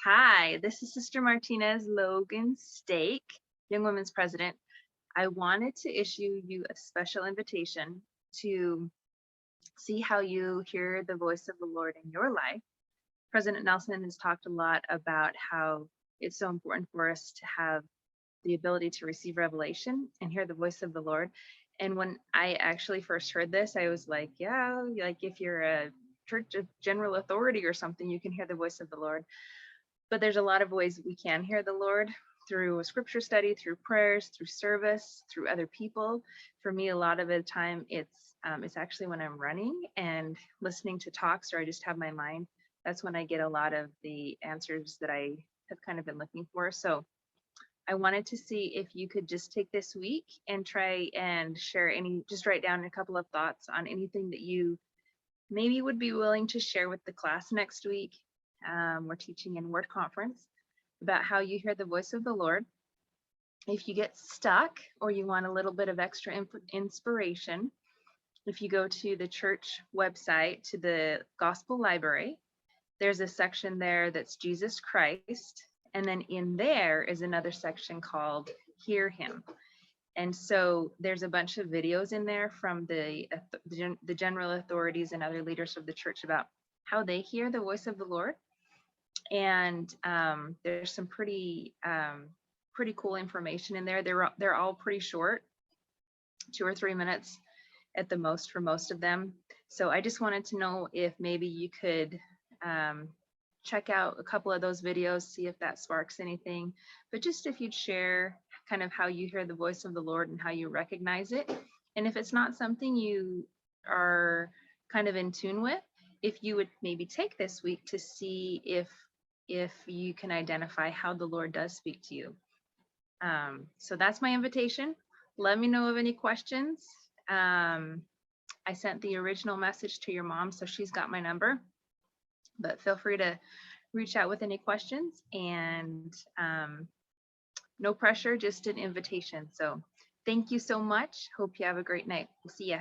Hi, this is Sister Martinez Logan Stake, Young Women's President. I wanted to issue you a special invitation to see how you hear the voice of the Lord in your life. President Nelson has talked a lot about how it's so important for us to have the ability to receive revelation and hear the voice of the Lord. And when I actually first heard this, I was like, yeah, like if you're a church of general authority or something, you can hear the voice of the Lord. But there's a lot of ways we can hear the Lord through a scripture study, through prayers, through service, through other people. For me, a lot of the time it's actually when I'm running and listening to talks, or I just have my mind. That's when I get a lot of the answers that I have kind of been looking for. So I wanted to see if you could just take this week and try and share just write down a couple of thoughts on anything that you maybe would be willing to share with the class next week. We're teaching in Word Conference about how you hear the voice of the Lord. If you get stuck or you want a little bit of extra inspiration, if you go to the church website, to the Gospel Library, there's a section there that's Jesus Christ. And then in there is another section called Hear Him. And so there's a bunch of videos in there from the general authorities and other leaders of the church about how they hear the voice of the Lord. And there's some pretty cool information in there. They're all pretty short, 2 or 3 minutes at the most for most of them. So I just wanted to know if maybe you could check out a couple of those videos, see if that sparks anything. But just if you'd share kind of how you hear the voice of the Lord and how you recognize it. And if it's not something you are kind of in tune with, if you would maybe take this week to see if you can identify how the Lord does speak to you. So that's my invitation. Let me know of any questions. I sent the original message to your mom, so she's got my number. But feel free to reach out with any questions, and no pressure, just an invitation. So thank you so much. Hope you have a great night. We'll see ya.